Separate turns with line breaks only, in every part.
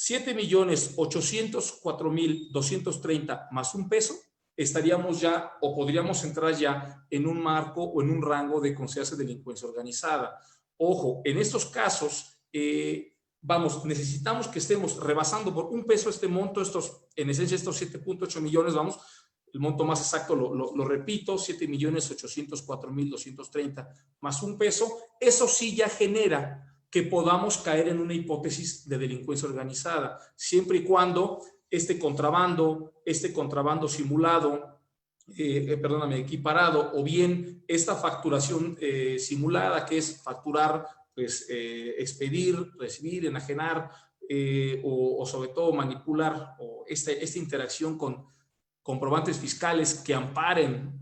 7,804,230 más un peso, estaríamos ya o podríamos entrar ya en un marco o en un rango de considerarse delincuencia organizada. Ojo, en estos casos, necesitamos que estemos rebasando por un peso este monto, en esencia estos 7.8 millones, el monto más exacto lo repito, 7,804,230 más un peso. Eso sí ya genera que podamos caer en una hipótesis de delincuencia organizada, siempre y cuando este contrabando simulado, equiparado, o bien esta facturación simulada, que es facturar, pues, expedir, recibir, enajenar, o sobre todo manipular, o esta interacción con comprobantes fiscales que amparen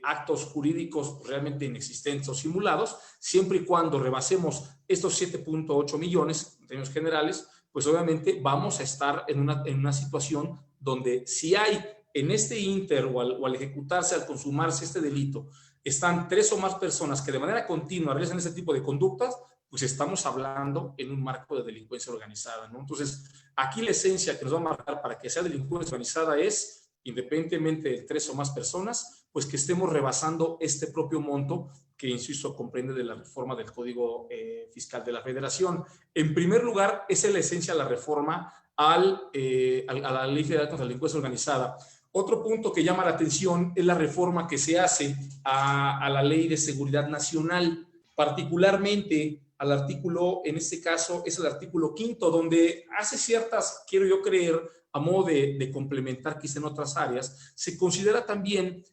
actos jurídicos realmente inexistentes o simulados, siempre y cuando rebasemos estos 7.8 millones en términos generales, pues obviamente vamos a estar en una situación donde si hay en este ínter o al ejecutarse, al consumarse este delito, están 3 o más personas que de manera continua realizan ese tipo de conductas, pues estamos hablando en un marco de delincuencia organizada, ¿no? Entonces, aquí la esencia que nos va a marcar para que sea delincuencia organizada es, independientemente de 3 o más personas, pues que estemos rebasando este propio monto que, insisto, comprende de la reforma del Código Fiscal de la Federación. En primer lugar, esa es la esencia de la reforma a la Ley Federal contra la Delincuencia Organizada. Otro punto que llama la atención es la reforma que se hace a la Ley de Seguridad Nacional, particularmente al artículo, en este caso es el artículo 5º, donde hace ciertas, quiero yo creer, a modo de complementar quizá en otras áreas, se considera también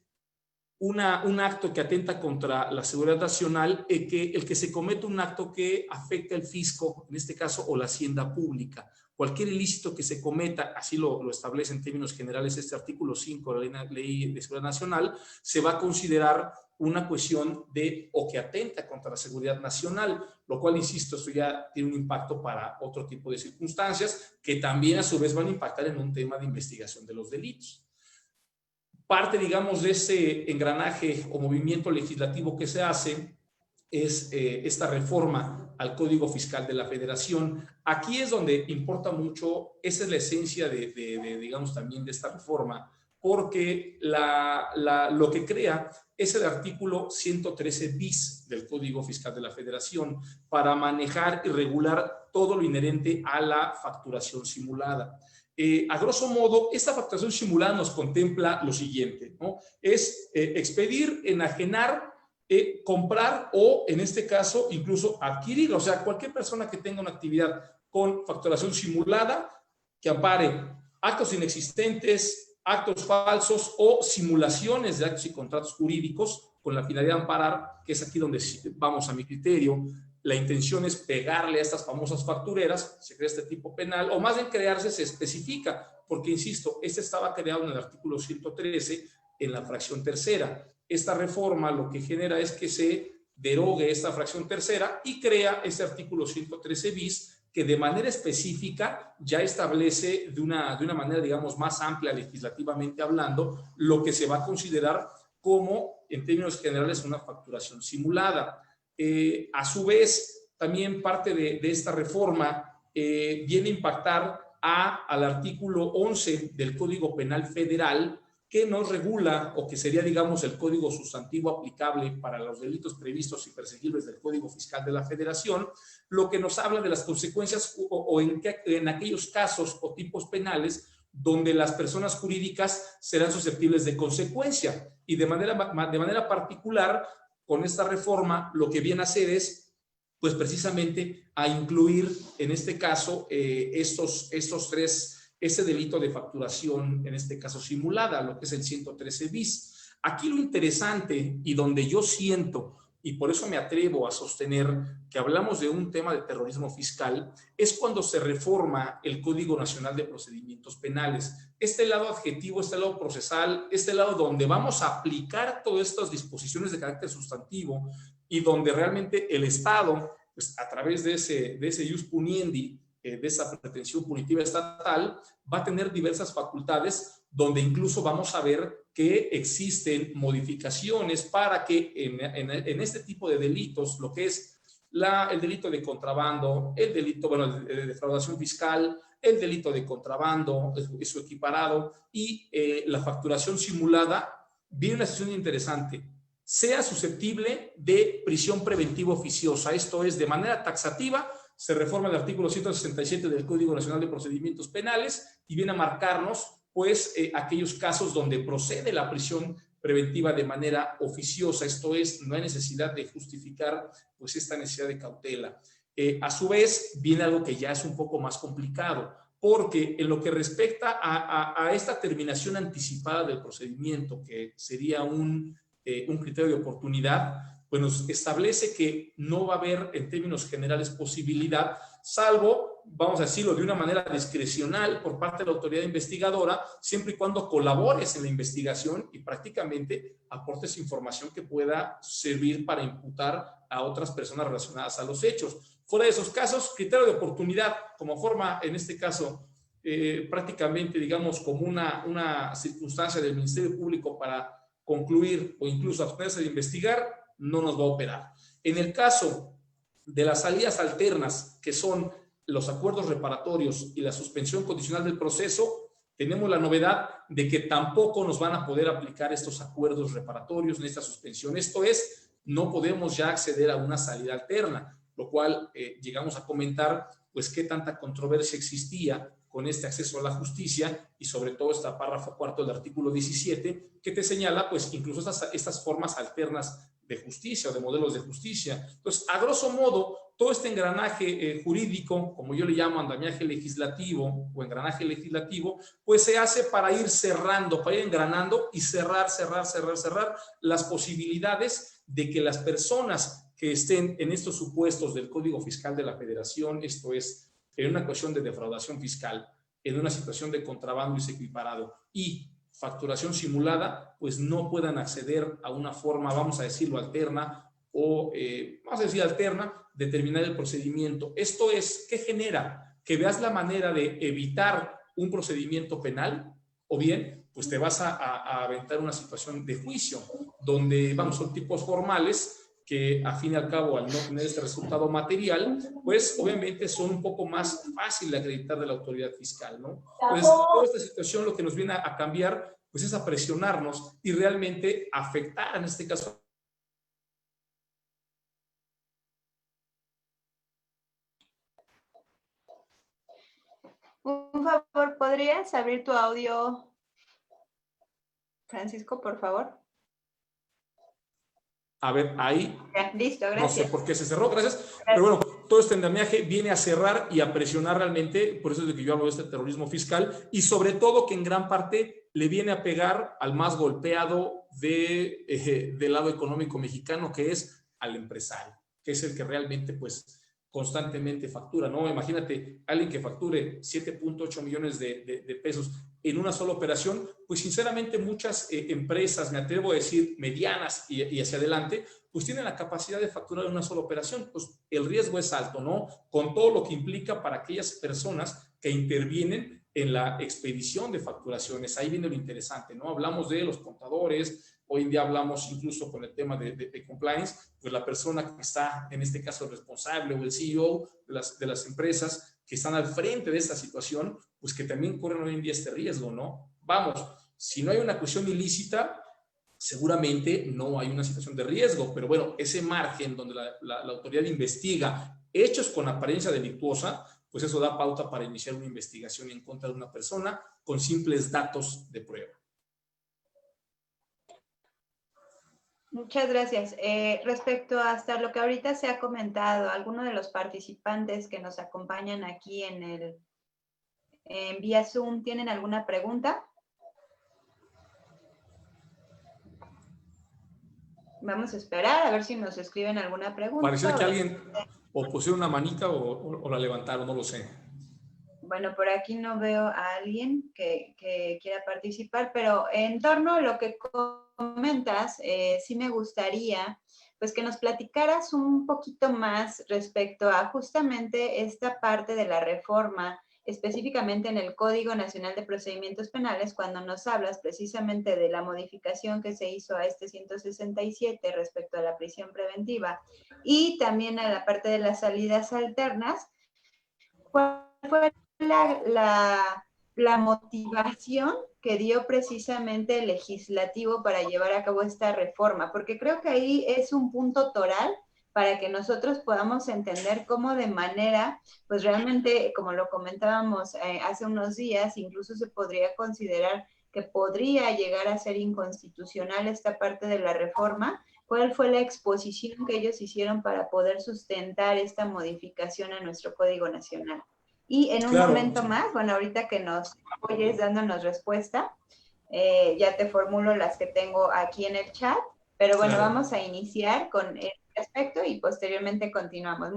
un acto que atenta contra la seguridad nacional, el que se cometa un acto que afecte al fisco, en este caso, o la hacienda pública. Cualquier ilícito que se cometa, así lo establece en términos generales este artículo 5 de la Ley de Seguridad Nacional, se va a considerar una cuestión o que atenta contra la seguridad nacional, lo cual, insisto, esto ya tiene un impacto para otro tipo de circunstancias que también a su vez van a impactar en un tema de investigación de los delitos. Parte, digamos, de ese engranaje o movimiento legislativo que se hace es esta reforma al Código Fiscal de la Federación. Aquí es donde importa mucho, esa es la esencia digamos, también de esta reforma, porque lo que crea es el artículo 113 bis del Código Fiscal de la Federación para manejar y regular todo lo inherente a la facturación simulada. A grosso modo, esta facturación simulada nos contempla lo siguiente, ¿no? Es expedir, enajenar, comprar o, en este caso, incluso adquirir. O sea, cualquier persona que tenga una actividad con facturación simulada que ampare actos inexistentes, actos falsos o simulaciones de actos y contratos jurídicos con la finalidad de amparar, que es aquí donde vamos a mi criterio. La intención es pegarle a estas famosas factureras, se crea este tipo penal, o más bien crearse se especifica, porque, insisto, este estaba creado en el artículo 113 en la fracción tercera. Esta reforma lo que genera es que se derogue esta fracción tercera y crea este artículo 113 bis que de manera específica ya establece de una manera, digamos, más amplia legislativamente hablando, lo que se va a considerar como, en términos generales, una facturación simulada. A su vez, también parte de esta reforma viene a impactar al artículo 11 del Código Penal Federal, que nos regula, o que sería, digamos, el código sustantivo aplicable para los delitos previstos y perseguibles del Código Fiscal de la Federación, lo que nos habla de las consecuencias o en aquellos casos o tipos penales donde las personas jurídicas serán susceptibles de consecuencia. Y de manera particular, con esta reforma, lo que viene a hacer es, pues precisamente, a incluir, en este caso, estos tres, ese delito de facturación, en este caso simulada, lo que es el 113 bis. Aquí lo interesante y donde yo siento, y por eso me atrevo a sostener que hablamos de un tema de terrorismo fiscal, es cuando se reforma el Código Nacional de Procedimientos Penales. Este lado adjetivo, este lado procesal, este lado donde vamos a aplicar todas estas disposiciones de carácter sustantivo y donde realmente el Estado, pues a través de ese ius puniendi, de esa pretensión punitiva estatal, va a tener diversas facultades donde incluso vamos a ver que existen modificaciones para que en este tipo de delitos, lo que es el delito de contrabando, el delito, bueno, de defraudación fiscal, el delito de contrabando, su equiparado, y la facturación simulada, viene una situación interesante, sea susceptible de prisión preventiva oficiosa. Esto es, de manera taxativa, se reforma el artículo 167 del Código Nacional de Procedimientos Penales y viene a marcarnos, pues, aquellos casos donde procede la prisión preventiva de manera oficiosa. Esto es, no hay necesidad de justificar, pues, esta necesidad de cautela. A su vez, viene algo que ya es un poco más complicado, porque en lo que respecta a esta terminación anticipada del procedimiento, que sería un criterio de oportunidad, pues nos establece que no va a haber en términos generales posibilidad, salvo, vamos a decirlo de una manera discrecional por parte de la autoridad investigadora, siempre y cuando colabores en la investigación y prácticamente aportes información que pueda servir para imputar a otras personas relacionadas a los hechos. Fuera de esos casos, criterio de oportunidad como forma, en este caso, prácticamente, digamos, como una circunstancia del Ministerio Público para concluir o incluso abstenerse de investigar, no nos va a operar. En el caso de las salidas alternas, que son los acuerdos reparatorios y la suspensión condicional del proceso, tenemos la novedad de que tampoco nos van a poder aplicar estos acuerdos reparatorios en esta suspensión. Esto es, no podemos ya acceder a una salida alterna, lo cual llegamos a comentar, pues, qué tanta controversia existía con este acceso a la justicia y sobre todo este párrafo cuarto del artículo 17 que te señala, pues, incluso estas formas alternas de justicia o de modelos de justicia. Entonces, a grosso modo, todo este engranaje jurídico, como yo le llamo andamiaje legislativo o engranaje legislativo, pues se hace para ir cerrando, para ir engranando y cerrar las posibilidades de que las personas que estén en estos supuestos del Código Fiscal de la Federación, esto es, en una cuestión de defraudación fiscal, en una situación de contrabando y equiparado y facturación simulada, pues no puedan acceder a una forma, vamos a decirlo, alterna o, vamos a decir alterna, de terminar el procedimiento. Esto es, ¿qué genera? Que veas la manera de evitar un procedimiento penal o bien, pues te vas a aventar una situación de juicio, donde, vamos, son tipos formales que a fin y al cabo, al no tener este resultado material, pues obviamente son un poco más fácil de acreditar de la autoridad fiscal, ¿no? Entonces, toda esta situación lo que nos viene a cambiar, pues es a presionarnos y realmente afectar, en este caso.
Un favor, ¿podrías abrir tu audio, Francisco, por favor?
A ver, ahí.
Ya, listo, gracias.
No sé por qué se cerró, gracias. Pero bueno, todo este andamiaje viene a cerrar y a presionar realmente, por eso es de que yo hablo de este terrorismo fiscal, y sobre todo que en gran parte le viene a pegar al más golpeado del lado económico mexicano, que es al empresario, que es el que realmente, pues, constantemente factura, ¿no? Imagínate, alguien que facture 7.8 millones de pesos en una sola operación, pues sinceramente muchas empresas, me atrevo a decir medianas y hacia adelante, pues tienen la capacidad de facturar en una sola operación. Pues el riesgo es alto, ¿no? Con todo lo que implica para aquellas personas que intervienen en la expedición de facturaciones. Ahí viene lo interesante, ¿no? Hablamos de los contadores, hoy en día hablamos incluso con el tema de compliance, pues la persona que está, en este caso, el responsable o el CEO de las empresas que están al frente de esta situación, pues que también corren hoy en día este riesgo, ¿no? Vamos, si no hay una cuestión ilícita, seguramente no hay una situación de riesgo, pero bueno, ese margen donde la autoridad investiga hechos con apariencia delictuosa, pues eso da pauta para iniciar una investigación en contra de una persona con simples datos de prueba.
Muchas gracias. Respecto hasta lo que ahorita se ha comentado, ¿alguno de los participantes que nos acompañan aquí en vía Zoom tienen alguna pregunta? Vamos a esperar a ver si nos escriben alguna pregunta.
Parece que alguien o pusieron una manita o la levantaron, no lo sé.
Bueno, por aquí no veo a alguien que quiera participar, pero en torno a lo que comentas, sí me gustaría pues que nos platicaras un poquito más respecto a justamente esta parte de la reforma específicamente en el Código Nacional de Procedimientos Penales, cuando nos hablas precisamente de la modificación que se hizo a este 167 respecto a la prisión preventiva y también a la parte de las salidas alternas, ¿cuál fue la motivación que dio precisamente el legislativo para llevar a cabo esta reforma? Porque creo que ahí es un punto toral para que nosotros podamos entender cómo de manera, pues realmente, como lo comentábamos hace unos días, incluso se podría considerar que podría llegar a ser inconstitucional esta parte de la reforma. ¿Cuál fue la exposición que ellos hicieron para poder sustentar esta modificación a nuestro Código Nacional? Y en un momento más, bueno, ahorita que nos apoyes dándonos respuesta, ya te formulo las que tengo aquí en el chat, pero bueno, vamos a iniciar con este aspecto y posteriormente continuamos.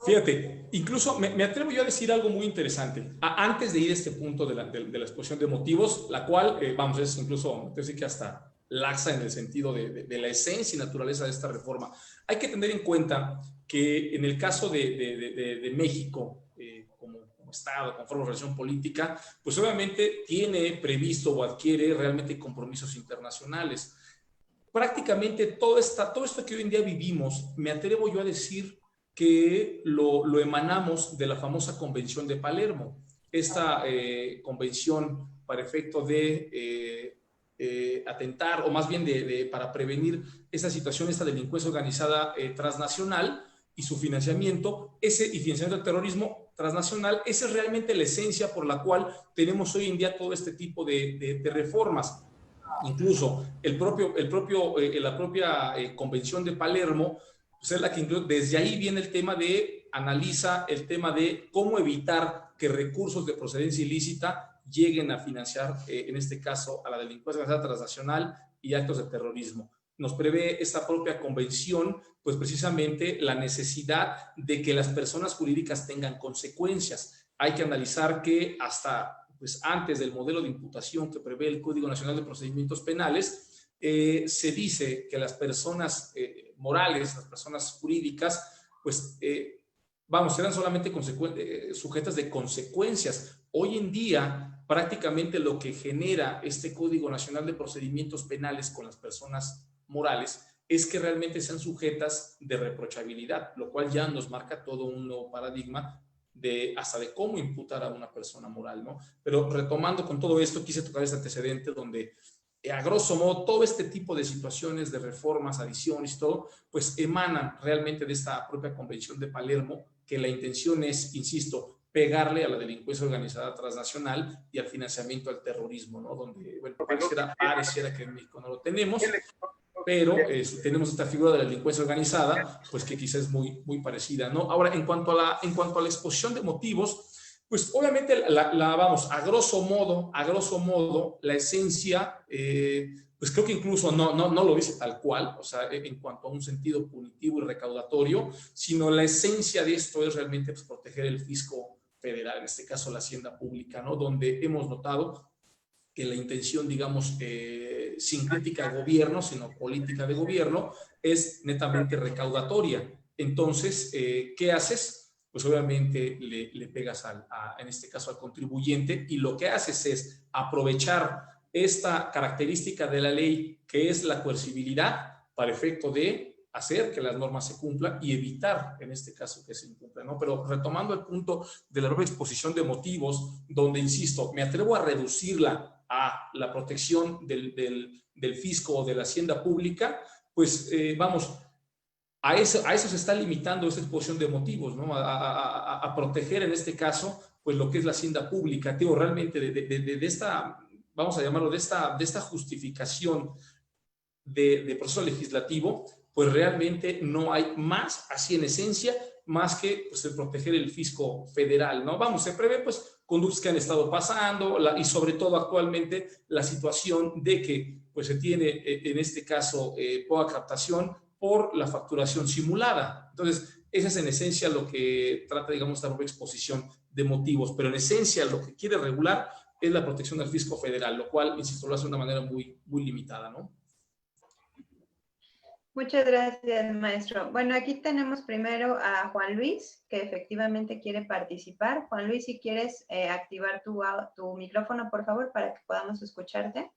Fíjate, incluso me atrevo yo a decir algo muy interesante. Antes de ir a este punto de la exposición de motivos, la cual, vamos, es incluso, te decir que hasta laxa en el sentido de la esencia y naturaleza de esta reforma. Hay que tener en cuenta que en el caso de México, como Estado, conforme a relación política, pues obviamente tiene previsto o adquiere realmente compromisos internacionales. Prácticamente todo esto que hoy en día vivimos, me atrevo yo a decir que lo emanamos de la famosa Convención de Palermo. Esta convención para efecto de atentar, o más bien para prevenir esta situación, esta delincuencia organizada transnacional y su financiamiento, y financiamiento del terrorismo transnacional, esa es realmente la esencia por la cual tenemos hoy en día todo este tipo de reformas. Incluso la propia Convención de Palermo, pues es la que incluye, desde ahí viene el tema analiza el tema de cómo evitar que recursos de procedencia ilícita lleguen a financiar, en este caso, a la delincuencia transnacional y actos de terrorismo. Nos prevé esta propia convención, pues precisamente la necesidad de que las personas jurídicas tengan consecuencias. Hay que analizar que hasta pues antes del modelo de imputación que prevé el Código Nacional de Procedimientos Penales, se dice que las personas morales, las personas jurídicas, pues serán solamente sujetas de consecuencias. Hoy en día, prácticamente lo que genera este Código Nacional de Procedimientos Penales con las personas morales es que realmente sean sujetas de reprochabilidad, lo cual ya nos marca todo un nuevo paradigma hasta de cómo imputar a una persona moral, ¿no? Pero retomando con todo esto, quise tocar este antecedente donde, a grosso modo, todo este tipo de situaciones de reformas, adiciones y todo, pues emanan realmente de esta propia Convención de Palermo, que la intención es, insisto, pegarle a la delincuencia organizada transnacional y al financiamiento al terrorismo, ¿no? Donde, bueno, pareciera que en México no lo tenemos, pero tenemos esta figura de la delincuencia organizada, pues que quizás es muy, muy parecida, ¿no? Ahora, en cuanto a la exposición de motivos, pues obviamente vamos, a grosso modo, la esencia, pues creo que incluso no lo dice tal cual, o sea, en cuanto a un sentido punitivo y recaudatorio, sino la esencia de esto es realmente pues, proteger el fisco federal, en este caso la hacienda pública, ¿no? Donde hemos notado que la intención, digamos, sin crítica al gobierno, sino política de gobierno, es netamente recaudatoria. Entonces, ¿qué haces? Pues obviamente le pegas en este caso al contribuyente, y lo que haces es aprovechar esta característica de la ley, que es la coercibilidad, para efecto de hacer que las normas se cumplan y evitar, en este caso, que se incumplan, ¿no? Pero retomando el punto de la nueva exposición de motivos, donde, insisto, me atrevo a reducirla a la protección del fisco o de la hacienda pública, pues vamos, a eso se está limitando esta exposición de motivos, ¿no? A proteger, en este caso, pues lo que es la hacienda pública. Digo, realmente de esta, vamos a llamarlo, de esta justificación de proceso legislativo, pues realmente no hay más, así en esencia, más que pues, el proteger el fisco federal, ¿no? Vamos, se prevé pues conductas que han estado pasando y sobre todo actualmente la situación de que pues se tiene en este caso poca captación por la facturación simulada. Entonces, esa es en esencia lo que trata, digamos, esta nueva exposición de motivos, pero en esencia lo que quiere regular es la protección del fisco federal, lo cual, insisto, lo hace de una manera muy, muy limitada, ¿no?
Muchas gracias, maestro. Bueno, aquí tenemos primero a Juan Luis, que efectivamente quiere participar. Juan Luis, si quieres activar tu micrófono, por favor, para que podamos escucharte.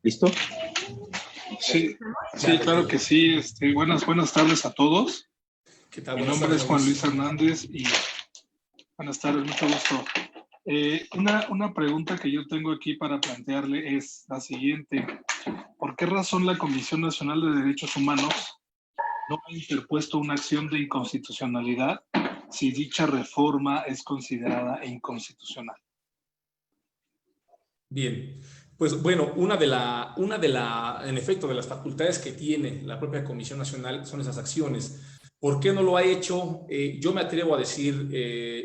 ¿Listo?
Sí, sí, claro que sí. Buenas tardes a todos.
¿Qué tal?
Mi nombre es Juan Luis Hernández y buenas tardes, mucho gusto. Una pregunta que yo tengo aquí para plantearle es la siguiente. ¿Por qué razón la Comisión Nacional de Derechos Humanos no ha interpuesto una acción de inconstitucionalidad si dicha reforma es considerada inconstitucional?
Bien, pues bueno, en efecto, de las facultades que tiene la propia Comisión Nacional son esas acciones. ¿Por qué no lo ha hecho? Yo me atrevo a decir,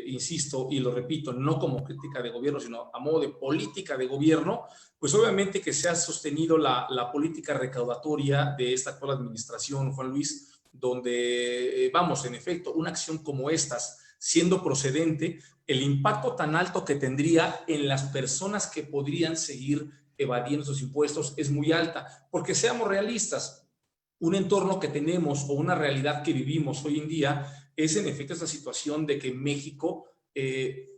insisto y lo repito, no como crítica de gobierno, sino a modo de política de gobierno, pues obviamente que se ha sostenido la política recaudatoria de esta actual administración, Juan Luis, donde, vamos, en efecto, una acción como estas, siendo procedente, el impacto tan alto que tendría en las personas que podrían seguir evadiendo sus impuestos es muy alta, porque seamos realistas, un entorno que tenemos o una realidad que vivimos hoy en día es en efecto esta situación de que México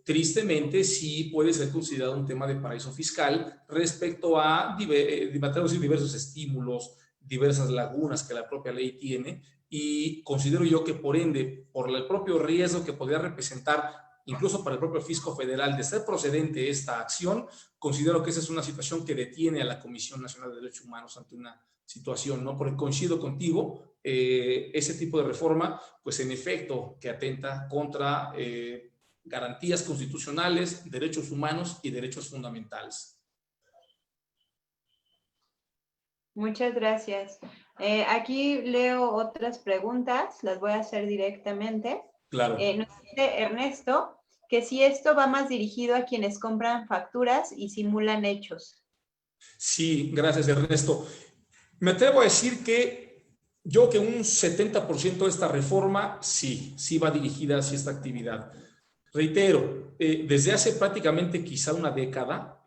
tristemente sí puede ser considerado un tema de paraíso fiscal respecto a diversos estímulos, diversas lagunas que la propia ley tiene, y considero yo que por ende, por el propio riesgo que podría representar incluso para el propio fisco federal de ser procedente esta acción, considero que esa es una situación que detiene a la Comisión Nacional de Derechos Humanos ante una situación, ¿no? Porque coincido contigo, ese tipo de reforma, pues en efecto, que atenta contra garantías constitucionales, derechos humanos y derechos fundamentales.
Muchas gracias. Aquí leo otras preguntas, las voy a hacer directamente.
Claro.
Nos dice Ernesto que si esto va más dirigido a quienes compran facturas y simulan hechos.
Sí, gracias, Ernesto. Me atrevo a decir que un 70% de esta reforma sí va dirigida hacia esta actividad. Reitero, desde hace prácticamente quizá una década,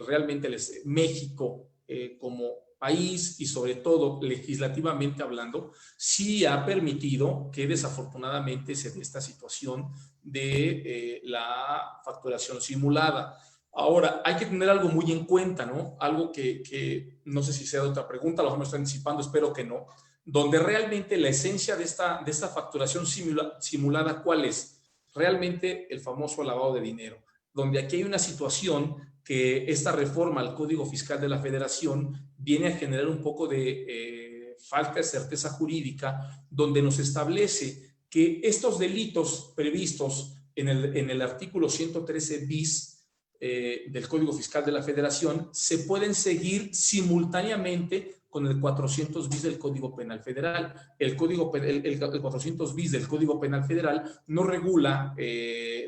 realmente México como país y sobre todo legislativamente hablando, sí ha permitido que desafortunadamente se dé esta situación de la facturación simulada. Ahora, hay que tener algo muy en cuenta, ¿no? Algo que no sé si sea de otra pregunta, a lo mejor me estoy anticipando, espero que no, donde realmente la esencia de esta facturación simulada, ¿cuál es? Realmente el famoso lavado de dinero, donde aquí hay una situación que esta reforma al Código Fiscal de la Federación viene a generar un poco de falta de certeza jurídica, donde nos establece que estos delitos previstos en el artículo 113 bis del Código Fiscal de la Federación se pueden seguir simultáneamente con el 400 bis del Código Penal Federal. El 400 bis del Código Penal Federal no regula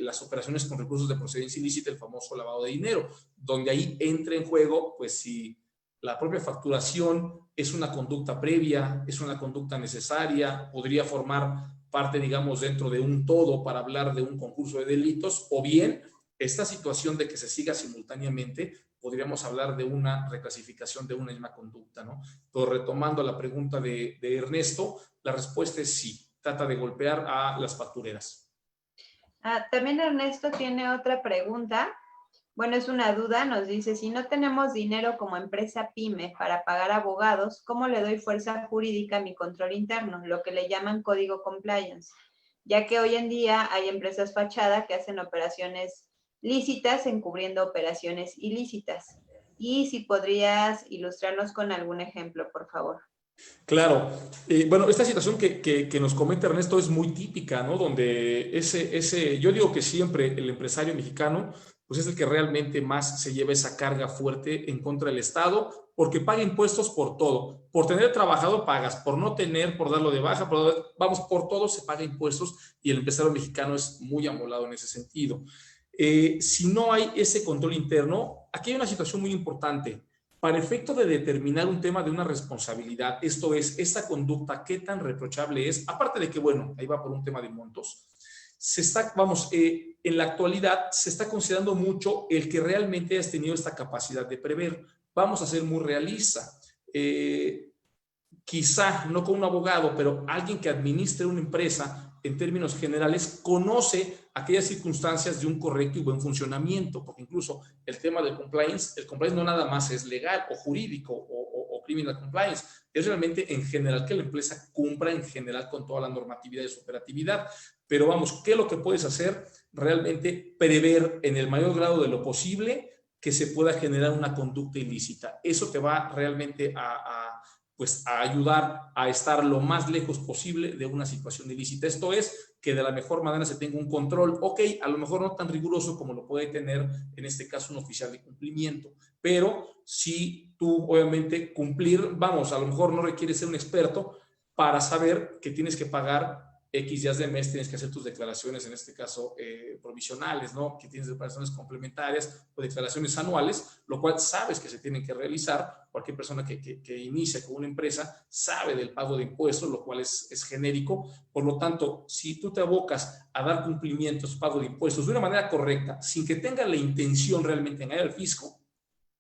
las operaciones con recursos de procedencia ilícita, el famoso lavado de dinero, donde ahí entra en juego, pues si la propia facturación es una conducta previa, es una conducta necesaria, podría formar parte, digamos, dentro de un todo para hablar de un concurso de delitos, o bien esta situación de que se siga simultáneamente, podríamos hablar de una reclasificación de una misma conducta, ¿no? Pero retomando la pregunta de Ernesto, la respuesta es sí, trata de golpear a las factureras.
También Ernesto tiene otra pregunta. Bueno, es una duda, nos dice, si no tenemos dinero como empresa PYME para pagar abogados, ¿cómo le doy fuerza jurídica a mi control interno, lo que le llaman código compliance? Ya que hoy en día hay empresas fachada que hacen operaciones lícitas encubriendo operaciones ilícitas. Y si podrías ilustrarnos con algún ejemplo, por favor.
Claro. Bueno, esta situación que nos comenta Ernesto es muy típica, ¿no? Donde yo digo que siempre el empresario mexicano pues es el que realmente más se lleva esa carga fuerte en contra del Estado, porque paga impuestos por todo. Por tener trabajado pagas, por no tener, por darlo de baja, por todo se paga impuestos y el empresario mexicano es muy amolado en ese sentido. Si no hay ese control interno, aquí hay una situación muy importante. Para efecto de determinar un tema de una responsabilidad, esto es, esta conducta, qué tan reprochable es, aparte de que, bueno, ahí va por un tema de montos, en la actualidad se está considerando mucho el que realmente hayas tenido esta capacidad de prever. Vamos a ser muy realistas. quizá no con un abogado, pero alguien que administre una empresa en términos generales, conoce aquellas circunstancias de un correcto y buen funcionamiento, porque incluso el tema del compliance, el compliance no nada más es legal o jurídico o criminal compliance, es realmente en general que la empresa cumpla en general con toda la normatividad de su operatividad. Pero vamos, ¿qué es lo que puedes hacer? Realmente prever en el mayor grado de lo posible que se pueda generar una conducta ilícita. Eso te va realmente pues a ayudar a estar lo más lejos posible de una situación ilícita. Esto es que de la mejor manera se tenga un control, ok, a lo mejor no tan riguroso como lo puede tener en este caso un oficial de cumplimiento, pero sí tú obviamente cumplir, vamos, a lo mejor no requiere ser un experto para saber que tienes que pagar X días de mes, tienes que hacer tus declaraciones, en este caso provisionales, ¿no? Que tienes declaraciones complementarias o declaraciones anuales, lo cual sabes que se tienen que realizar. Cualquier persona que inicia con una empresa sabe del pago de impuestos, lo cual es genérico. Por lo tanto, si tú te abocas a dar cumplimientos, pago de impuestos de una manera correcta, sin que tenga la intención realmente de engañar al fisco,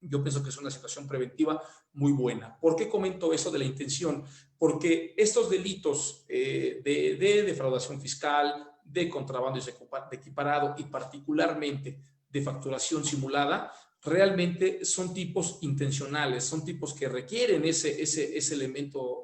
yo pienso que es una situación preventiva muy buena. ¿Por qué comento eso de la intención? Porque estos delitos de defraudación fiscal, de contrabando de equiparado y particularmente de facturación simulada, realmente son tipos intencionales, son tipos que requieren ese elemento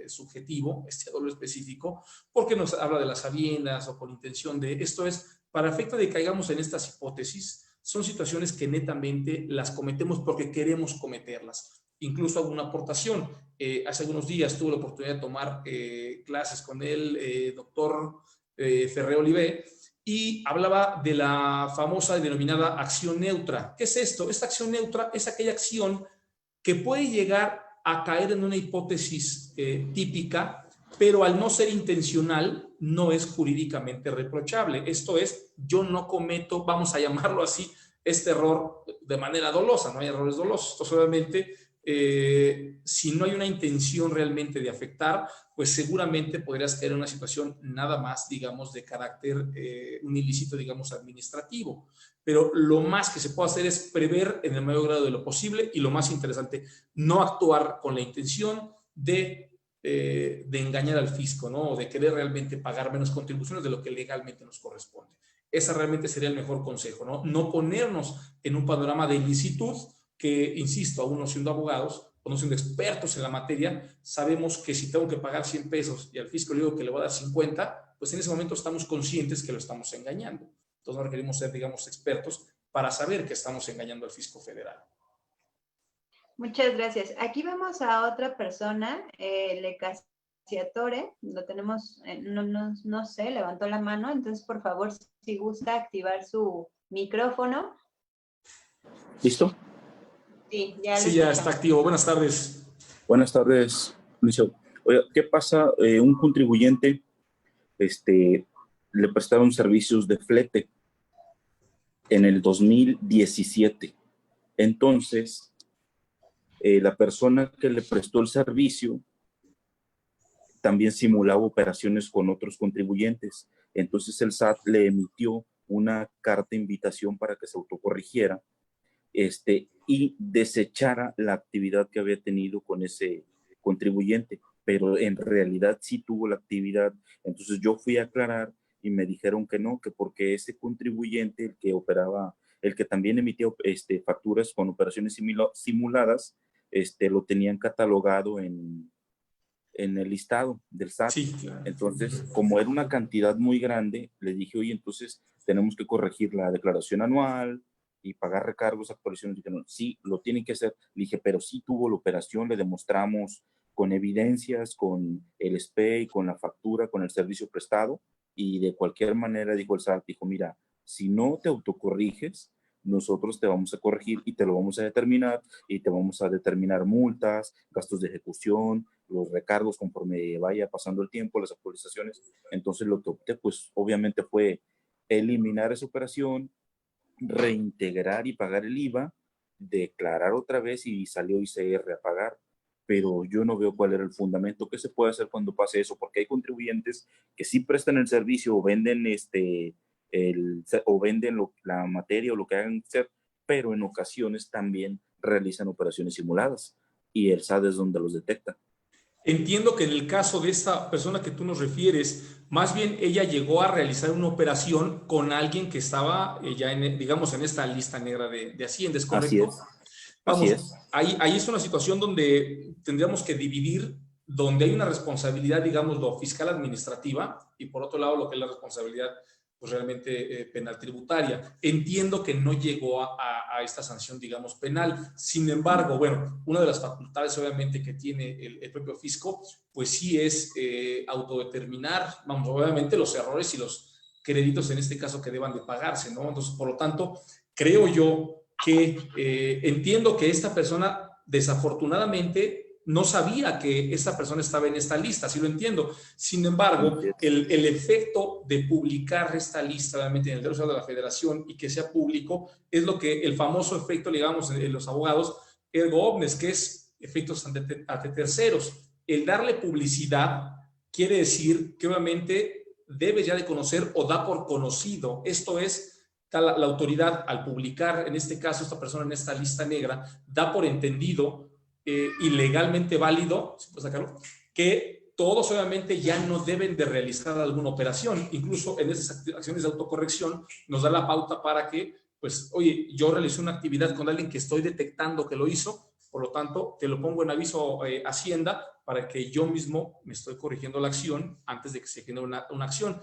subjetivo, este dolor específico, porque nos habla de las sabiendas o con intención de, esto es, para efecto de que caigamos en estas hipótesis, son situaciones que netamente las cometemos porque queremos cometerlas. Incluso hago una aportación. Hace algunos días tuve la oportunidad de tomar clases con el doctor Ferré Olivé y hablaba de la famosa y denominada acción neutra. ¿Qué es esto? Esta acción neutra es aquella acción que puede llegar a caer en una hipótesis típica, pero al no ser intencional, no es jurídicamente reprochable. Esto es, yo no cometo, vamos a llamarlo así, este error de manera dolosa, no hay errores dolosos. Entonces, obviamente, si no hay una intención realmente de afectar, pues seguramente podrías caer en una situación nada más, digamos, de carácter, un ilícito, digamos, administrativo. Pero lo más que se puede hacer es prever en el mayor grado de lo posible y lo más interesante, no actuar con la intención de engañar al fisco, ¿no? O de querer realmente pagar menos contribuciones de lo que legalmente nos corresponde. Ese realmente sería el mejor consejo, ¿no? No ponernos en un panorama de ilicitud que, insisto, aún no siendo abogados o no siendo expertos en la materia, sabemos que si tengo que pagar 100 pesos y al fisco le digo que le voy a dar 50, pues en ese momento estamos conscientes que lo estamos engañando. Entonces no requerimos ser, digamos, expertos para saber que estamos engañando al fisco federal.
Muchas gracias. Aquí vemos a otra persona, Le Casiatore, lo tenemos, no sé, levantó la mano, entonces por favor, si gusta activar su micrófono.
¿Listo?
Sí, ya
Sí, ya está activo. Buenas tardes.
Buenas tardes, Lucio. Oye, ¿qué pasa? Un contribuyente le prestaron servicios de flete en el 2017. Entonces, la persona que le prestó el servicio también simulaba operaciones con otros contribuyentes. Entonces, el SAT le emitió una carta de invitación para que se autocorrigiera y desechara la actividad que había tenido con ese contribuyente, pero en realidad sí tuvo la actividad. Entonces yo fui a aclarar y me dijeron que no, que porque ese contribuyente, el que operaba, el que también emitía facturas con operaciones simuladas, lo tenían catalogado en el listado del SAT.
Sí, claro.
Entonces, como era una cantidad muy grande, le dije, oye, entonces tenemos que corregir la declaración anual y pagar recargos, actualizaciones. Dijeron, sí, lo tienen que hacer. Le dije, pero sí tuvo la operación, le demostramos con evidencias, con el SPEI, con la factura, con el servicio prestado, y de cualquier manera, dijo el SAT, dijo, mira, si no te autocorriges, nosotros te vamos a corregir y te lo vamos a determinar, y te vamos a determinar multas, gastos de ejecución, los recargos conforme vaya pasando el tiempo, las actualizaciones. Entonces lo que opté, pues obviamente fue eliminar esa operación, reintegrar y pagar el IVA, declarar otra vez y salió ICR a pagar. Pero yo no veo cuál era el fundamento. ¿Qué se puede hacer cuando pase eso? Porque hay contribuyentes que sí prestan el servicio o venden la materia o lo que hagan ser, pero en ocasiones también realizan operaciones simuladas y el SAT es donde los detecta.
Entiendo que en el caso de esta persona que tú nos refieres, más bien ella llegó a realizar una operación con alguien que estaba ya, digamos, en esta lista negra de Hacienda, ¿es
Así
correcto?
es, así
Vamos,
es.
ahí es una situación donde tendríamos que dividir, donde hay una responsabilidad, digamos, lo fiscal administrativa, y por otro lado lo que es la responsabilidad pues realmente penal tributaria. Entiendo que no llegó a esta sanción, digamos, penal. Sin embargo, bueno, una de las facultades obviamente que tiene el propio fisco, pues sí es autodeterminar, vamos, obviamente los errores y los créditos en este caso que deban de pagarse, ¿no? Entonces, por lo tanto, creo yo que entiendo que esta persona desafortunadamente no sabía que esta persona estaba en esta lista, sí lo entiendo. Sin embargo, el efecto de publicar esta lista, obviamente, en el Diario Oficial de la Federación y que sea público, es lo que el famoso efecto, digamos, en los abogados, ergo omnes, que es efectos ante terceros. El darle publicidad quiere decir que obviamente debe ya de conocer o da por conocido. Esto es, la autoridad al publicar, en este caso, esta persona en esta lista negra, da por entendido y legalmente válido, si puedo sacarlo, que todos obviamente ya no deben de realizar alguna operación. Incluso en esas acciones de autocorrección nos da la pauta para que, pues, oye, yo realicé una actividad con alguien que estoy detectando que lo hizo, por lo tanto, te lo pongo en aviso Hacienda para que yo mismo me estoy corrigiendo la acción antes de que se genere una acción.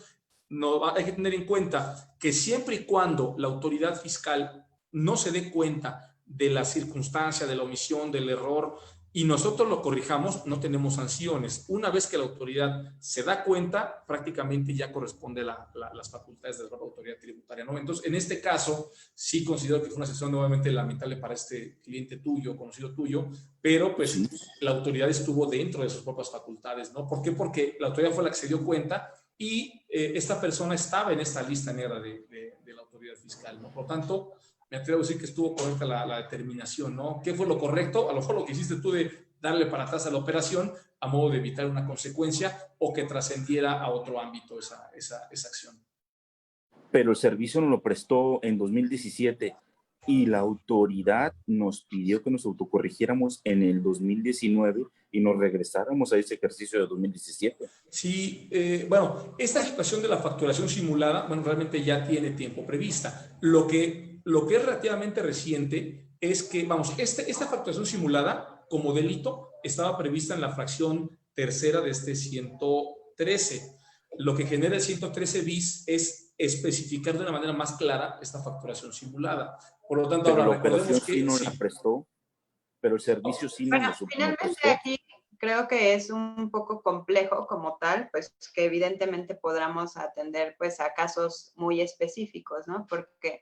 No, hay que tener en cuenta que siempre y cuando la autoridad fiscal no se dé cuenta de la circunstancia, de la omisión, del error, y nosotros lo corrijamos, no tenemos sanciones. Una vez que la autoridad se da cuenta, prácticamente ya corresponde las facultades de la autoridad tributaria, ¿no? Entonces, en este caso, sí considero que fue una sesión nuevamente lamentable para este cliente tuyo, conocido tuyo, pero pues sí, la autoridad estuvo dentro de sus propias facultades, ¿no? ¿Por qué? Porque la autoridad fue la que se dio cuenta y esta persona estaba en esta lista negra de la autoridad fiscal, ¿no? Por lo tanto, me atrevo a decir que estuvo correcta la determinación, ¿no? ¿Qué fue lo correcto? A lo mejor lo que hiciste tú de darle para atrás a la operación a modo de evitar una consecuencia o que trascendiera a otro ámbito esa acción.
Pero el servicio nos lo prestó en 2017 y la autoridad nos pidió que nos autocorrigiéramos en el 2019 y nos regresáramos a ese ejercicio de 2017.
Sí, bueno, esta situación de la facturación simulada, bueno, realmente ya tiene tiempo prevista. Lo que es relativamente reciente es que, vamos, esta facturación simulada como delito estaba prevista en la fracción tercera de este 113. Lo que genera el 113 bis es especificar de una manera más clara esta facturación simulada. Por lo tanto,
pero
ahora
la operación
recordemos que
sí nos la prestó, pero el servicio sí nos lo
finalmente
prestó.
aquí creo que es un poco complejo como tal, pues que evidentemente podamos atender pues a casos muy específicos, ¿no? Porque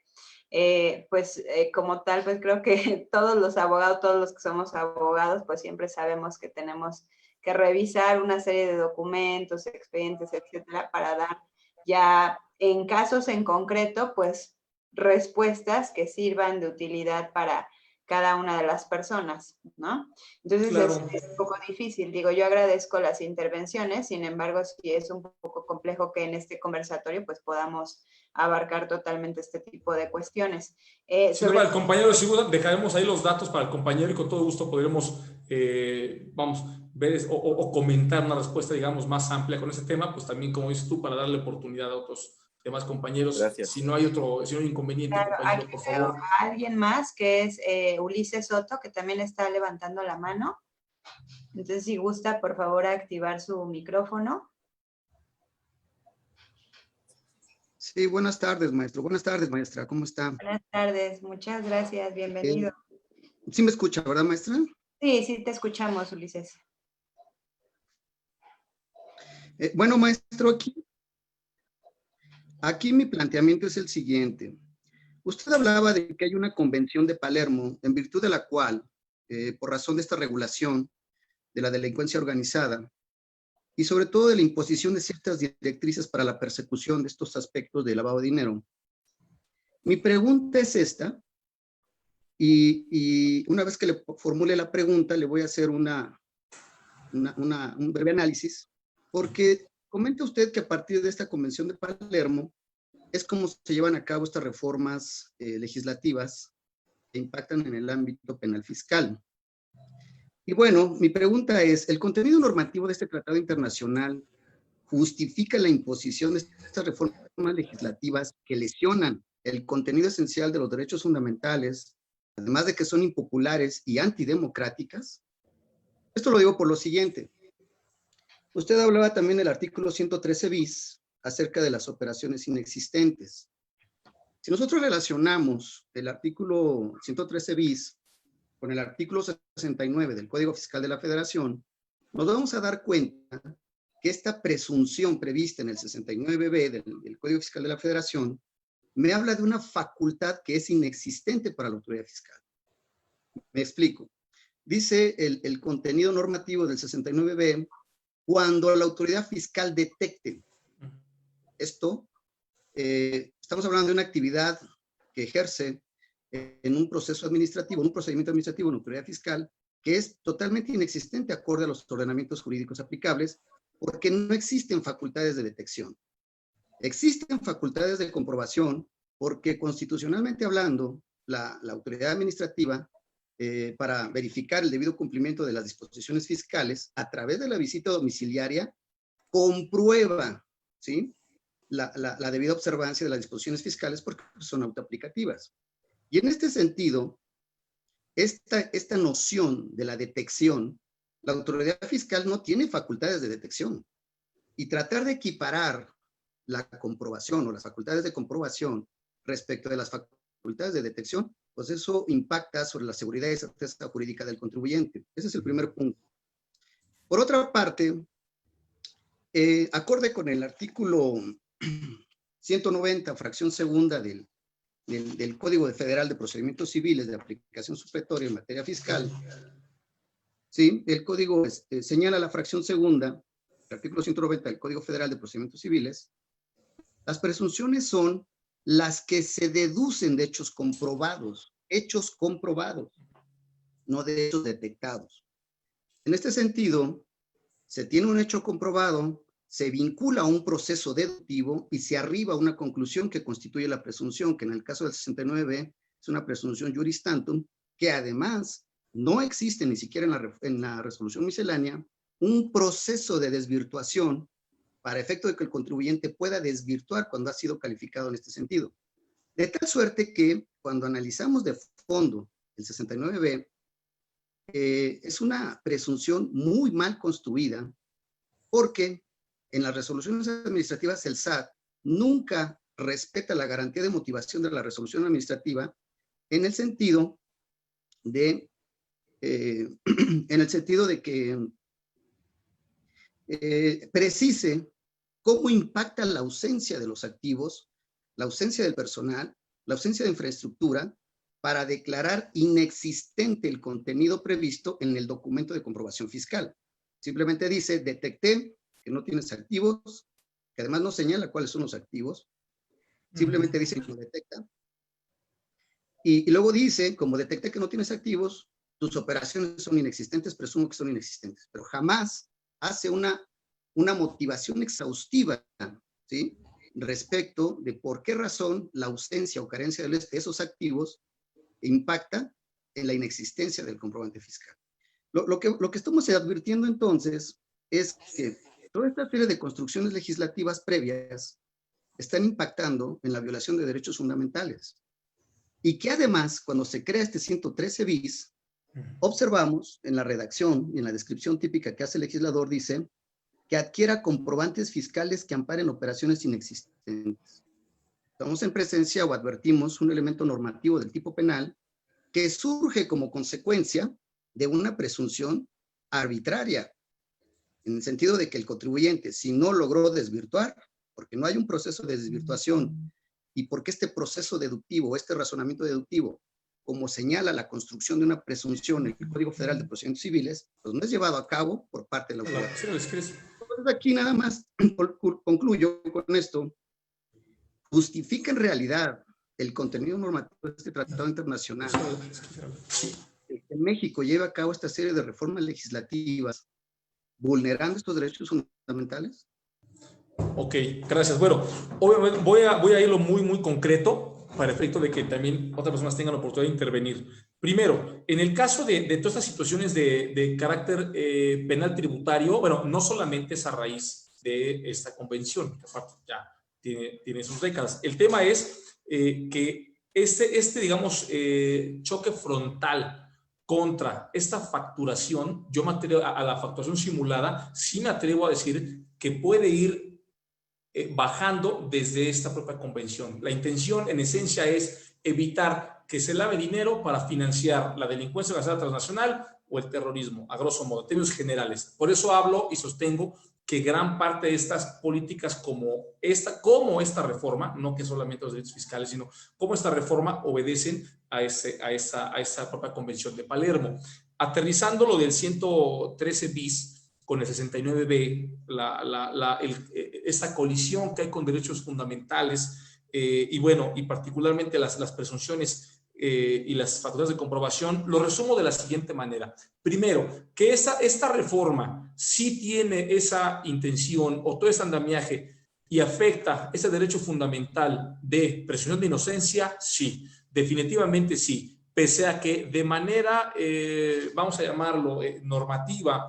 como tal, pues creo que todos los abogados, todos los que somos abogados, pues siempre sabemos que tenemos que revisar una serie de documentos, expedientes, etcétera, para dar ya en casos en concreto, pues respuestas que sirvan de utilidad para cada una de las personas, ¿no? Entonces
claro,
es un poco difícil. Digo, yo agradezco las intervenciones, sin embargo, sí es un poco complejo que en este conversatorio pues podamos abarcar totalmente este tipo de cuestiones.
Para el compañero, si dejaremos ahí los datos para el compañero y con todo gusto podremos, vamos, ver o comentar una respuesta, digamos, más amplia con ese tema, pues también, como dices tú, para darle oportunidad a otros demás compañeros.
Gracias.
Si no hay inconveniente,
claro,
compañero, por favor.
A alguien más que es Ulises Soto, que también está levantando la mano. Entonces, si gusta, por favor, activar su micrófono.
Sí, buenas tardes, maestro. Buenas tardes, maestra. ¿Cómo está?
Buenas tardes, muchas gracias, bienvenido.
Sí me escucha, ¿verdad, maestra?
Sí, sí te escuchamos, Ulises.
Bueno, maestro, aquí mi planteamiento es el siguiente. Usted hablaba de que hay una convención de Palermo, en virtud de la cual, por razón de esta regulación de la delincuencia organizada, y sobre todo de la imposición de ciertas directrices para la persecución de estos aspectos de lavado de dinero. Mi pregunta es esta, y una vez que le formule la pregunta, le voy a hacer un breve análisis, porque comenta usted que a partir de esta Convención de Palermo es como se llevan a cabo estas reformas legislativas que impactan en el ámbito penal fiscal. Y bueno, mi pregunta es, ¿el contenido normativo de este tratado internacional justifica la imposición de estas reformas legislativas que lesionan el contenido esencial de los derechos fundamentales, además de que son impopulares y antidemocráticas? Esto lo digo por lo siguiente. Usted hablaba también del artículo 113 bis acerca de las operaciones inexistentes. Si nosotros relacionamos el artículo 113 bis con el artículo 69 del Código Fiscal de la Federación, nos vamos a dar cuenta que esta presunción prevista en el 69b del Código Fiscal de la Federación me habla de una facultad que es inexistente para la autoridad fiscal. Me explico. Dice el contenido normativo del 69b, cuando la autoridad fiscal detecte esto, estamos hablando de una actividad que ejerce en un proceso administrativo, en un procedimiento administrativo, en autoridad fiscal, que es totalmente inexistente acorde a los ordenamientos jurídicos aplicables, porque no existen facultades de detección. Existen facultades de comprobación, porque constitucionalmente hablando, la autoridad administrativa, para verificar el debido cumplimiento de las disposiciones fiscales, a través de la visita domiciliaria, comprueba, ¿sí?, la debida observancia de las disposiciones fiscales porque son autoaplicativas. Y en este sentido, esta noción de la detección, la autoridad fiscal no tiene facultades de detección. Y tratar de equiparar la comprobación o las facultades de comprobación respecto de las facultades de detección, pues eso impacta sobre la seguridad y certeza jurídica del contribuyente. Ese es el primer punto. Por otra parte, acorde con el artículo 190, fracción segunda del Código Federal de Procedimientos Civiles de aplicación supletoria en materia fiscal, ¿sí?, el código señala la fracción segunda, el artículo 190 del Código Federal de Procedimientos Civiles. Las presunciones son las que se deducen de hechos comprobados, no de hechos detectados. En este sentido, se tiene un hecho comprobado, se vincula a un proceso deductivo y se arriba a una conclusión que constituye la presunción, que en el caso del 69b es una presunción juris tantum, que además no existe ni siquiera en la resolución miscelánea un proceso de desvirtuación para efecto de que el contribuyente pueda desvirtuar cuando ha sido calificado en este sentido. De tal suerte que cuando analizamos de fondo el 69b, es una presunción muy mal construida porque en las resoluciones administrativas el SAT nunca respeta la garantía de motivación de la resolución administrativa en el sentido de que precise cómo impacta la ausencia de los activos, la ausencia del personal, la ausencia de infraestructura, para declarar inexistente el contenido previsto en el documento de comprobación fiscal. Simplemente dice, detecté que no tienes activos, que además no señala cuáles son los activos, simplemente dice que lo detecta. Y luego dice, como detecté que no tienes activos, tus operaciones son inexistentes, presumo que son inexistentes, pero jamás hace una motivación exhaustiva, ¿sí?, respecto de por qué razón la ausencia o carencia de esos activos impacta en la inexistencia del comprobante fiscal. Lo que estamos advirtiendo entonces es que toda esta serie de construcciones legislativas previas están impactando en la violación de derechos fundamentales. Y que además, cuando se crea este 113 bis, observamos en la redacción y en la descripción típica que hace el legislador, dice que adquiera comprobantes fiscales que amparen operaciones inexistentes. Estamos en presencia o advertimos un elemento normativo del tipo penal que surge como consecuencia de una presunción arbitraria, en el sentido de que el contribuyente, si no logró desvirtuar, porque no hay un proceso de desvirtuación, y porque este proceso deductivo, este razonamiento deductivo, como señala la construcción de una presunción en el Código Federal de Procedimientos Civiles, pues no es llevado a cabo por parte de la autoridad. Entonces aquí nada más concluyo con esto. Justifica en realidad el contenido normativo de este tratado internacional que México lleva a cabo esta serie de reformas legislativas vulnerando estos derechos fundamentales.
Ok, gracias. Bueno, obviamente voy a irlo muy concreto para efecto de que también otras personas tengan la oportunidad de intervenir. Primero, en el caso de todas estas situaciones de carácter penal tributario, bueno, no solamente es a raíz de esta convención, que aparte ya tiene sus décadas. El tema es que digamos, choque frontal contra esta facturación, yo me atrevo a la facturación simulada, sí me atrevo a decir que puede ir bajando desde esta propia convención. La intención, en esencia, es evitar que se lave dinero para financiar la delincuencia organizada transnacional o el terrorismo, a grosso modo, en términos generales. Por eso hablo y sostengo que gran parte de estas políticas como esta reforma, no que solamente los derechos fiscales, sino como esta reforma obedecen a esa propia convención de Palermo. Aterrizando lo del 113 bis, con el 69B, esta colisión que hay con derechos fundamentales y bueno, y particularmente las presunciones y las facultades de comprobación, lo resumo de la siguiente manera. Primero, que esta reforma sí tiene esa intención o todo ese andamiaje y afecta ese derecho fundamental de presunción de inocencia, sí, definitivamente sí, pese a que de manera, vamos a llamarlo, normativa,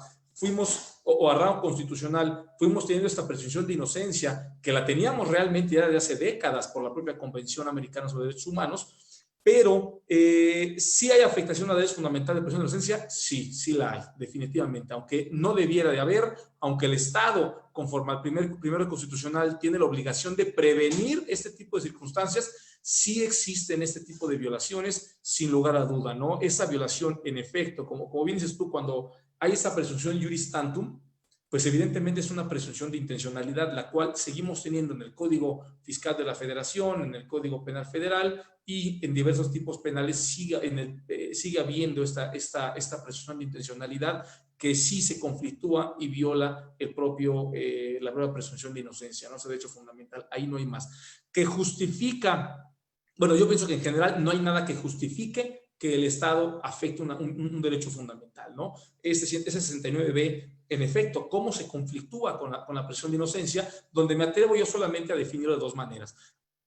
o a rango constitucional, fuimos teniendo esta presunción de inocencia, que la teníamos realmente ya desde hace décadas por la propia Convención Americana sobre Derechos Humanos, pero ¿sí hay afectación a derechos fundamentales de presunción de inocencia? Sí, sí la hay, definitivamente, aunque no debiera de haber, aunque el Estado, conforme al primero constitucional, tiene la obligación de prevenir este tipo de circunstancias, sí existen este tipo de violaciones, sin lugar a duda, ¿no? Esa violación, en efecto, como bien dices tú, cuando hay esa presunción juris tantum, pues evidentemente es una presunción de intencionalidad, la cual seguimos teniendo en el Código Fiscal de la Federación, en el Código Penal Federal y en diversos tipos penales sigue habiendo esta presunción de intencionalidad que sí se conflictúa y viola la propia presunción de inocencia, ¿no? Ese derecho fundamental, ahí no hay más. Que justifica, bueno, yo pienso que en general no hay nada que justifique que el Estado afecte un derecho fundamental, ¿no? Ese 69B, en efecto, cómo se conflictúa con la presunción de inocencia, donde me atrevo yo solamente a definirlo de dos maneras.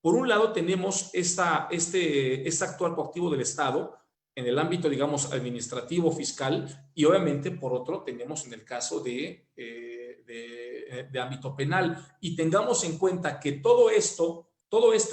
Por un lado, tenemos este actuar coactivo del Estado en el ámbito, digamos, administrativo, fiscal, y obviamente, por otro, tenemos en el caso de ámbito penal. Y tengamos en cuenta que todo esto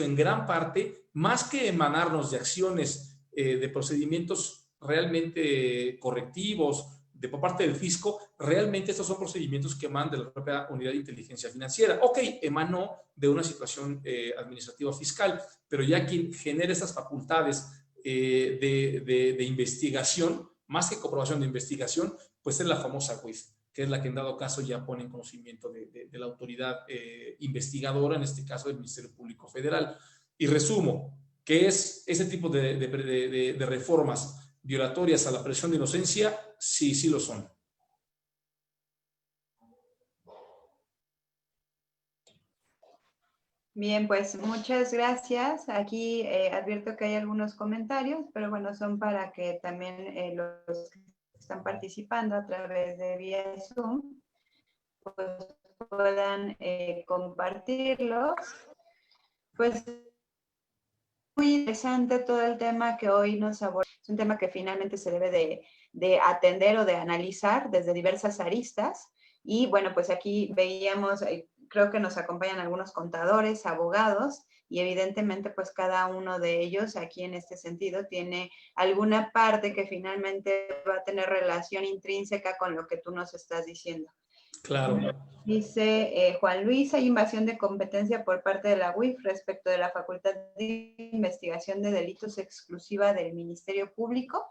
en gran parte, más que emanarnos de acciones de procedimientos realmente correctivos por parte del fisco, realmente estos son procedimientos que emanan de la propia unidad de inteligencia financiera. Ok, emanó de una situación administrativa fiscal, pero ya quien genera esas facultades de investigación, más que comprobación de investigación, pues es la famosa UIF, que es la que en dado caso ya pone en conocimiento de la autoridad investigadora, en este caso del Ministerio Público Federal. Y resumo, que es ese tipo de reformas violatorias a la presunción de inocencia, sí, sí lo son.
Bien, pues muchas gracias. Aquí advierto que hay algunos comentarios, pero bueno, son para que también los que están participando a través de vía Zoom pues puedan compartirlos. Pues muy interesante todo el tema que hoy nos aborda. Es un tema que finalmente se debe de atender o de analizar desde diversas aristas. Y bueno, pues aquí veíamos, creo que nos acompañan algunos contadores, abogados, y evidentemente pues cada uno de ellos aquí en este sentido tiene alguna parte que finalmente va a tener relación intrínseca con lo que tú nos estás diciendo.
Claro.
Dice Juan Luis, hay invasión de competencia por parte de la UIF respecto de la Facultad de Investigación de Delitos exclusiva del Ministerio Público.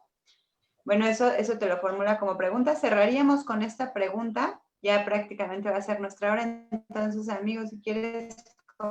Bueno, eso te lo formula como pregunta. Cerraríamos con esta pregunta. Ya prácticamente va a ser nuestra hora. Entonces, amigos, si quieres...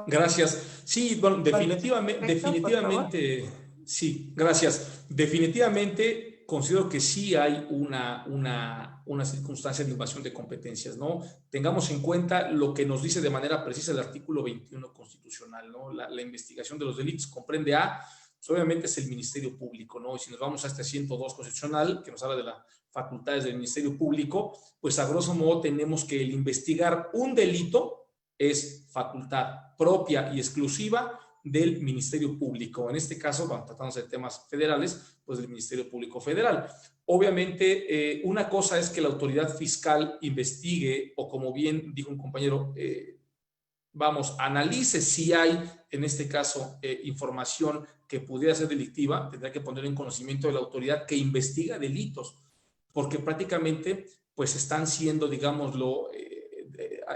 Gracias. Sí, bueno, definitivamente, sí, gracias. Definitivamente considero que sí hay una circunstancia de invasión de competencias, ¿no? Tengamos en cuenta lo que nos dice de manera precisa el artículo 21 constitucional, ¿no? La investigación de los delitos comprende pues obviamente es el Ministerio Público, ¿no? Y si nos vamos a este 102 constitucional, que nos habla de las facultades del Ministerio Público, pues a grosso modo tenemos que el investigar un delito es facultad propia y exclusiva del Ministerio Público. En este caso, bueno, tratándose de temas federales, pues del Ministerio Público Federal. Obviamente, una cosa es que la autoridad fiscal investigue, o como bien dijo un compañero, analice si hay, en este caso, información que pudiera ser delictiva. Tendrá que poner en conocimiento de la autoridad que investiga delitos, porque prácticamente, pues, están siendo, digámoslo,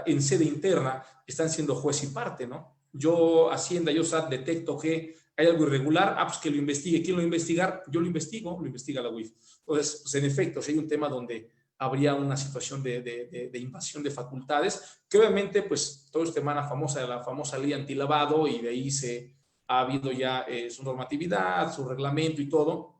en sede interna, están siendo juez y parte, ¿no? Yo, Hacienda, yo SAT, detecto que hay algo irregular, pues que lo investigue. ¿Quién lo va a investigar? Yo lo investigo, lo investiga la UIF. Entonces, pues, en efecto, si hay un tema donde habría una situación de invasión de facultades, que obviamente, pues, todo este tema famosa, la famosa ley antilavado, y de ahí ha habido ya su normatividad, su reglamento y todo,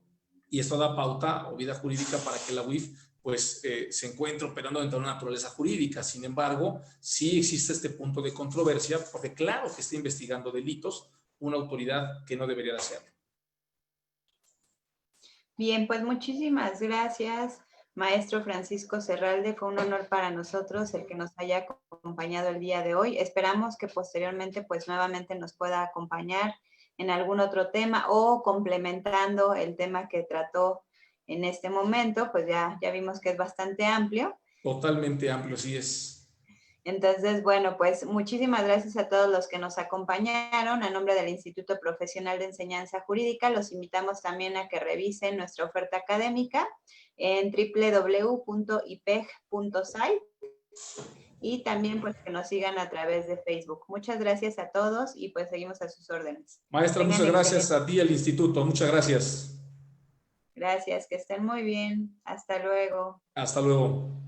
y esto da pauta o vida jurídica para que la UIF, pues, se encuentre operando dentro de una naturaleza jurídica. Sin embargo, sí existe este punto de controversia, porque claro que está investigando delitos una autoridad que no debería de hacerlo.
Bien, pues muchísimas gracias, maestro Francisco Serralde. Fue un honor para nosotros el que nos haya acompañado el día de hoy. Esperamos que posteriormente, pues, nuevamente nos pueda acompañar en algún otro tema o complementando el tema que trató en este momento. Pues ya vimos que es bastante amplio.
Totalmente amplio, sí es.
Entonces, bueno, pues muchísimas gracias a todos los que nos acompañaron. A nombre del Instituto Profesional de Enseñanza Jurídica, los invitamos también a que revisen nuestra oferta académica en www.ipeg.site y también, pues, que nos sigan a través de Facebook. Muchas gracias a todos y pues seguimos a sus órdenes.
Maestra, muchas gracias a ti, al instituto. Muchas gracias.
Gracias, que estén muy bien. Hasta luego.
Hasta luego.